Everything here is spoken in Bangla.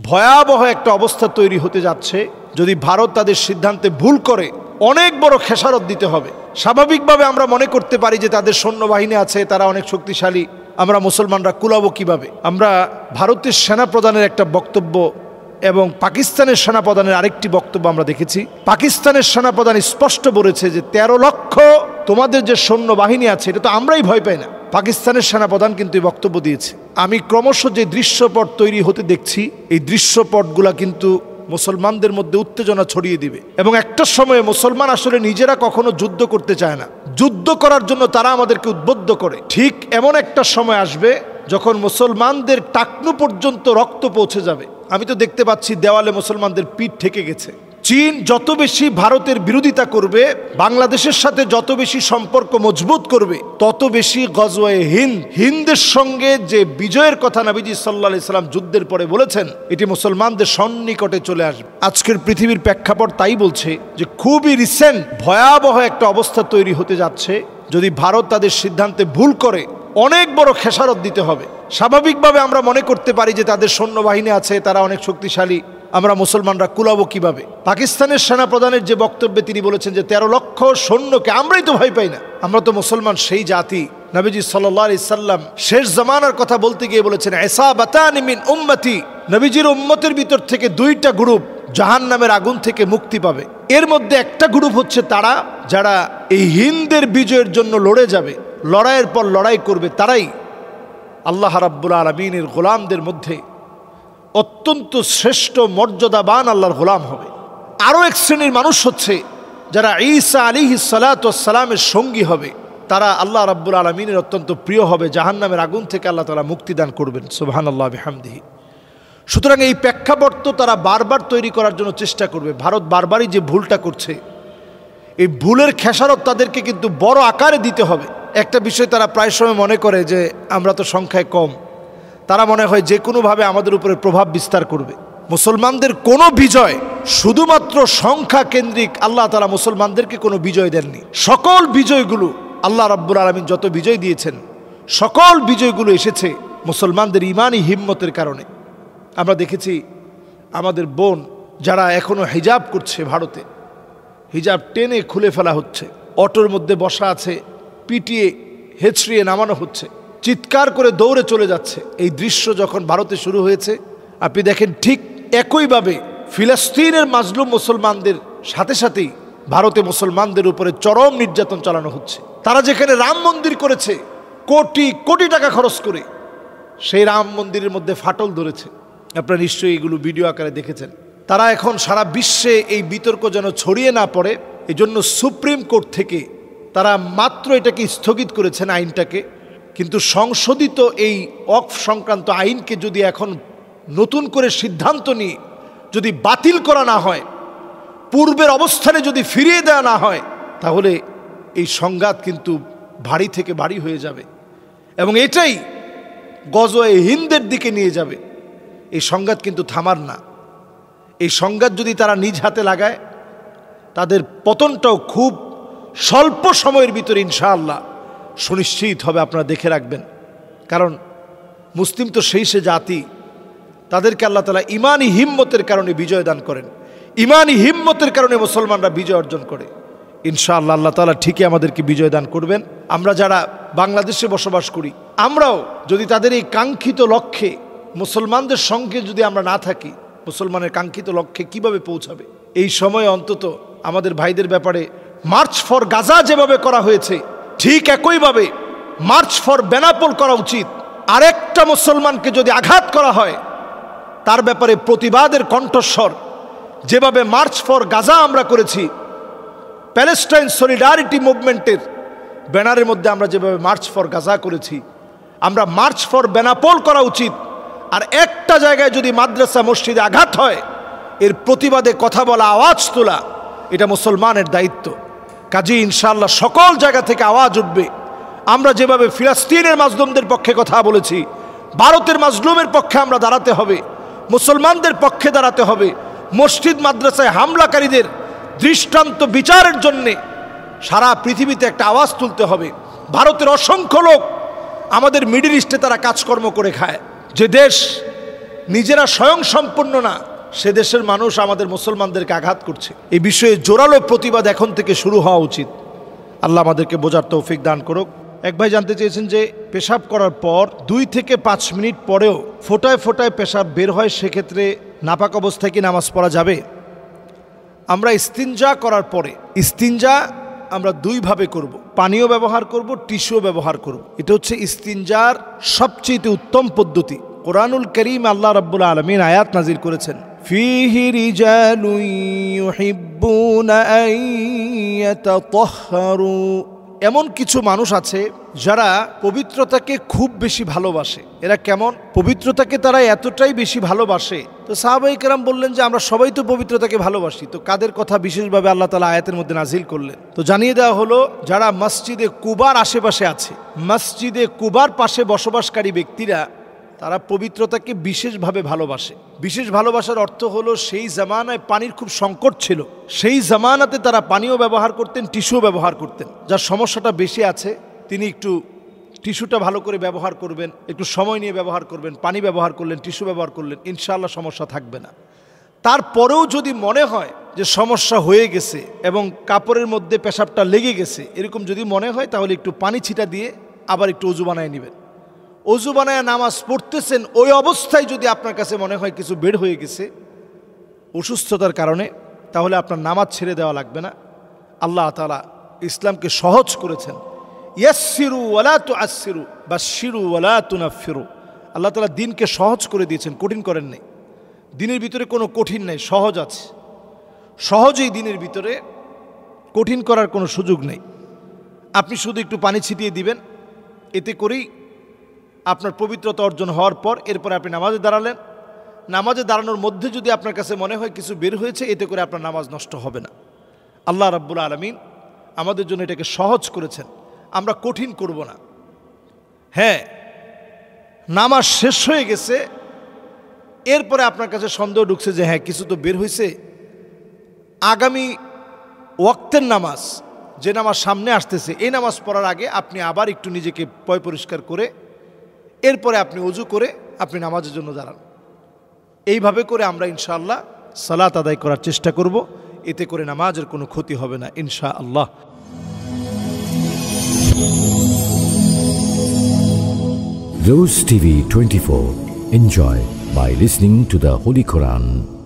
ভয়াবহ একটা অবস্থা তৈরি হতে যাচ্ছে। যদি ভারত তাদের সিদ্ধান্তে ভুল করে অনেক বড় খেসারত দিতে হবে। স্বাভাবিকভাবে আমরা মনে করতে পারি যে তাদের সৈন্যবাহিনী আছে, তারা অনেক শক্তিশালী, আমরা মুসলমানরা কুলাবো কিভাবে। আমরা ভারতের সেনাপ্রধানের একটা বক্তব্য এবং পাকিস্তানের সেনাপ্রধানের আরেকটি বক্তব্য আমরা দেখেছি। পাকিস্তানের সেনাপ্রধান স্পষ্ট বলেছে যে 13 লক্ষ তোমাদের যে সৈন্যবাহিনী আছে এটা তো আমরাই ভয় পাই না। পাকিস্তানের সেনাপ্রধান কিন্তু এই বক্তব্য দিয়েছে। আমি ক্রমশ যে দৃশ্যপট তৈরি হতে দেখছি, এই দৃশ্যপটগুলা কিন্তু মুসলমানদের মধ্যে উত্তেজনা ছড়িয়ে দিবে এবং একটা সময়ে মুসলমান আসলে নিজেরা কখনো যুদ্ধ করতে চায় না, যুদ্ধ করার জন্য তারা আমাদেরকে উদ্বুদ্ধ করে। ঠিক এমন একটা সময় আসবে যখন মুসলমানদের টাকনু পর্যন্ত রক্ত পৌঁছে যাবে। আমি তো দেখতে পাচ্ছি দেওয়ালে মুসলমানদের পিঠ ঠেকে গেছে। চীন যত বেশি ভারতের বিরোধিতা করবে, বাংলাদেশের সাথে যত বেশি সম্পর্ক মজবুত করবে, তত বেশি গজওয়ে হিন্দের সঙ্গে যে বিজয়ের কথা নবীজি সাল্লাল্লাহু আলাইহি সাল্লাম যুদ্ধের পরে বলেছেন, এটি মুসলমানদের সন্নিকটে চলে আসবে। আজকের পৃথিবীর প্রেক্ষাপট তাই বলছে যে খুবই রিসেন্ট ভয়াবহ একটা অবস্থা তৈরি হতে যাচ্ছে। যদি ভারত তাদের সিদ্ধান্তে ভুল করে অনেক বড় খেসারত দিতে হবে। স্বাভাবিকভাবে আমরা মনে করতে পারি যে তাদের সৈন্যবাহিনী আছে, তারা অনেক শক্তিশালী, আমরা মুসলমানরা কুলাবো কিভাবে। পাকিস্তানের সেনাপ্রধানের যে বক্তব্যে তিনি বলেছেন যে 13 লক্ষ সৈন্যকে আমরাই তো ভয় পাই না। আমরা তো মুসলমান সেই জাতি। নবীজি সাল্লাল্লাহু আলাইহি সাল্লাম শেষ জামানার কথা বলতে গিয়ে বলেছেন ইসাবাতানি মিন উম্মতি, নবীজির উম্মতের ভিতর থেকে 2টা গ্রুপ জাহান্নামের আগুন থেকে মুক্তি পাবে। এর মধ্যে একটা গ্রুপ হচ্ছে তারা যারা এই হিন্দের বিজয়ের জন্য লড়ে যাবে, লড়াইয়ের পর লড়াই করবে, তারাই আল্লাহ রাব্বুল আলামিনের গোলামদের মধ্যে অত্যন্ত শ্রেষ্ঠ মর্যাদাবান আল্লাহর গোলাম হবে। আরও এক শ্রেণীর মানুষ হচ্ছে যারা ঈসা আলাইহিস সালাতু ওয়াস সালামের সঙ্গী হবে, তারা আল্লাহ রাব্বুল আলামিনের অত্যন্ত প্রিয় হবে, জাহান্নামের আগুন থেকে আল্লাহ তাআলা মুক্তি দান করবেন। সুবহানাল্লাহ বিহামদিহি। সুতরাং এই প্রেক্ষাপট তো তারা বারবার তৈরি করার জন্য চেষ্টা করবে। ভারত বারবারই যে ভুলটা করছে, এই ভুলের খেসারত তাদেরকে কিন্তু বড় আকারে দিতে হবে। একটা বিষয় তারা প্রায় সময় মনে করে যে আমরা তো সংখ্যায় কম, তারা মনে হয় যে কোনোভাবে আমাদের উপরে প্রভাব বিস্তার করবে। মুসলমানদের কোনো বিজয় শুধুমাত্র সংখ্যা কেন্দ্রিক, আল্লাহ তাআলা মুসলমানদেরকে কোনো বিজয় দেননি। সকল বিজয়গুলো আল্লাহ রাব্বুল আলামিন যত বিজয় দিয়েছেন, সকল বিজয়গুলো এসেছে মুসলমানদের ইমানি হিম্মতের কারণে। আমরা দেখেছি আমাদের বোন যারা এখনো হিজাব করছে, ভারতে হিজাব টেনে খুলে ফেলা হচ্ছে, অটোর মধ্যে বসা আছে, পিটিয়ে হেঁচড়িয়ে নামানো হচ্ছে, চিৎকার করে দৌড়ে চলে যাচ্ছে। এই দৃশ্য যখন ভারতে শুরু হয়েছে, আপনি দেখেন ঠিক একইভাবে ফিলিস্তিনের মাজলুম মুসলমানদের সাথে সাথেই ভারতে মুসলমানদের উপরে চরম নির্যাতন চালানো হচ্ছে। তারা যেখানে রাম মন্দির করেছে কোটি কোটি টাকা খরচ করে, সেই রাম মন্দিরের মধ্যে ফাটল ধরেছে। আপনারা নিশ্চয়ই এগুলো ভিডিও আকারে দেখেছেন। তারা এখন সারা বিশ্বে এই বিতর্ক যেন ছড়িয়ে না পড়ে, এজন্য সুপ্রিম কোর্ট থেকে তারা মাত্র এটাকে স্থগিত করেছেন, আইনটাকে। কিন্তু সংশোধিত এই ওয়াকফ সংক্রান্ত আইনকে যদি এখন নতুন করে সিদ্ধান্ত নিয়ে যদি বাতিল করা না হয়, পূর্বের অবস্থানে যদি ফিরিয়ে দেওয়া না হয়, তাহলে এই সংঘাত কিন্তু ভারী থেকে ভারী হয়ে যাবে এবং এটাই গজওয়ে হিন্দের দিকে নিয়ে যাবে। এই সংঘাত কিন্তু থামার না। এই সংঘাত যদি তারা নিজ হাতে লাগায়, তাদের পতনটাও খুব স্বল্প সময়ের ভিতরে ইনশাআল্লাহ সুনিশ্চিত হবে। আপনারা দেখে রাখবেন, কারণ মুসলিম তো সেই সে জাতি, তাদেরকে আল্লাহ তাআলা ইমানি হিম্মতের কারণে বিজয় দান করেন। ইমানি হিম্মতের কারণে মুসলমানরা বিজয় অর্জন করে। ইনশাআল্লাহ আল্লাহ তাআলা ঠিকই আমাদেরকে বিজয় দান করবেন। আমরা যারা বাংলাদেশে বসবাস করি, আমরাও যদি তাদের এই কাঙ্ক্ষিত লক্ষ্যে মুসলমানদের সঙ্গে যদি আমরা না থাকি, মুসলমানের কাঙ্ক্ষিত লক্ষ্যে কিভাবে পৌঁছাবে? এই সময়ে অন্তত আমাদের ভাইদের ব্যাপারে মার্চ ফর গাজা যেভাবে করা হয়েছে, ঠিক একইভাবে মার্চ ফর বেনাপোল করা উচিত। আরেকটা মুসলমানকে যদি আঘাত করা হয়, তার ব্যাপারে প্রতিবাদের কণ্ঠস্বর যেভাবে মার্চ ফর গাজা আমরা করেছি, প্যালেস্টাইন সলিডারিটি মুভমেন্টের ব্যানারের মধ্যে আমরা যেভাবে মার্চ ফর গাজা করেছি, আমরা মার্চ ফর বেনাপোল করা উচিত। আর একটা জায়গায় যদি মাদ্রাসা মসজিদে আঘাত হয়, এর প্রতিবাদে কথা বলা, আওয়াজ তোলা, এটা মুসলমানের দায়িত্ব। কাজী ইনশাআল্লাহ সকল জায়গা থেকে আওয়াজ উঠবে। আমরা যেভাবে ফিলিস্তিনের মাজলুমদের পক্ষে কথা বলেছি, ভারতের মাজলুমের পক্ষে আমরা দাঁড়াতে হবে, মুসলমানদের পক্ষে দাঁড়াতে হবে। মসজিদ মাদ্রাসায় হামলাকারীদের দৃষ্টান্ত বিচারের জন্যে সারা পৃথিবীতে একটা আওয়াজ তুলতে হবে। ভারতের অসংখ্য লোক আমাদের মিডল ইস্টে তারা কাজকর্ম করে খায়। যে দেশ নিজেরা স্বয়ং সম্পূর্ণ না, সে দেশের মানুষ আমাদের মুসলমানদেরকে আঘাত করছে। এই বিষয়ে জোরালো প্রতিবাদ এখন থেকে শুরু হওয়া উচিত। আল্লাহ আমাদেরকে বোঝার তৌফিক দান করুক। এক ভাই জানতে চেয়েছেন যে পেশাব করার পর 2 থেকে 5 মিনিট পরেও ফোঁটায় ফোঁটায় পেশাব বের হয়, সেক্ষেত্রে নাপাক অবস্থায় কি নামাজ পড়া যাবে? আমরা ইস্তিনজা করার পরে, ইস্তিনজা আমরা 2 ভাবে করব, পানিও ব্যবহার করব, টিস্যুও ব্যবহার করব। এটা হচ্ছে ইস্তিনজার সবচেয়ে উত্তম পদ্ধতি। কোরআনুল কারীম আল্লাহ রাব্বুল আলামিন আয়াত নাজিল করেছেন, ফীহি রিজালুন ইউহিব্বুনা আন ইয়াতাতাহহারু। এমন কিছু মানুষ আছে যারা পবিত্রতাকে খুব বেশি ভালোবাসে। এরা কেমন? পবিত্রতাকে তারা এতটাই বেশি ভালোবাসে। তো সাহাবায়ে কেরাম বললেন যে আমরা সবাই তো পবিত্রতাকে ভালোবাসি, তো কাদের কথা বিশেষভাবে আল্লাহ তাআলা আয়াতের মধ্যে নাজিল করলেন? তো জানিয়ে দেওয়া হলো, যারা মসজিদে কুবার আশেপাশে আছে, মসজিদে কুবার পাশে বসবাসকারী ব্যক্তিরা, তারা পবিত্রতাকে বিশেষভাবে ভালোবাসে। বিশেষ ভালোবাসার অর্থ হলো সেই জামানায় পানির খুব সংকট ছিল, সেই জামানাতে তারা পানিও ব্যবহার করতেন, টিস্যুও ব্যবহার করতেন। যার সমস্যাটা বেশি আছে তিনি একটু টিস্যুটা ভালো করে ব্যবহার করবেন, একটু সময় নিয়ে ব্যবহার করবেন, পানি ব্যবহার করলেন, টিস্যু ব্যবহার করলেন, ইনশাআল্লাহ সমস্যা থাকবে না। তারপরেও যদি মনে হয় যে সমস্যা হয়ে গেছে এবং কাপড়ের মধ্যে পেশাবটা লেগে গেছে, এরকম যদি মনে হয়, তাহলে একটু পানি ছিটা দিয়ে আবার একটু অজু বানায় নেবেন। অজু বানায় নামাজ পড়তেছেন, ওই অবস্থায় যদি আপনার কাছে মনে হয় কিছু বের হয়ে গেছে অসুস্থতার কারণে, তাহলে আপনার নামাজ ছেড়ে দেওয়া লাগবে না। আল্লাহ তাআলা ইসলামকে সহজ করেছেন। ইয়াসসিরু ওয়ালা তুআসসিরু বাশশিরু ওয়ালা তুনাফফিরু। আল্লাহ তাআলা দিনকে সহজ করে দিয়েছেন, কঠিন করেন নাই। দিনের ভিতরে কোনো কঠিন নেই, সহজ আছে। সহজেই দিনের ভিতরে, কঠিন করার কোনো সুযোগ নেই। আপনি শুধু একটু পানি ছিটিয়ে দিবেন, এতে করেই আপনার পবিত্রতা অর্জন হওয়ার পর এরপরে আপনি নামাজে দাঁড়ালেন। নামাজে দাঁড়ানোর মধ্যে যদি আপনার কাছে মনে হয় কিছু বের হয়েছে, এতে করে আপনার নামাজ নষ্ট হবে না। আল্লাহ রাব্বুল আলামিন আমাদের জন্য এটাকে সহজ করেছেন, আমরা কঠিন করব না। হ্যাঁ, নামাজ শেষ হয়ে গেছে, এরপরে আপনার কাছে সন্দেহ ঢুকছে যে হ্যাঁ কিছু তো বের হয়েছে, আগামী ওয়াক্তের নামাজ, যে নামাজ সামনে আসতেছে, এই নামাজ পড়ার আগে আপনি আবার একটু নিজেকে পয় পরিষ্কার করে এরপরে আপনি ওযু করে আপনি নামাজের জন্য দাঁড়ান। এইভাবে করে আমরা ইনশাআল্লাহ সালাত আদায় করার চেষ্টা করব, এতে করে নামাজের কোনো ক্ষতি হবে না ইনশাআল্লাহ। Rose TV 24. Enjoy by listening to the Holy Quran.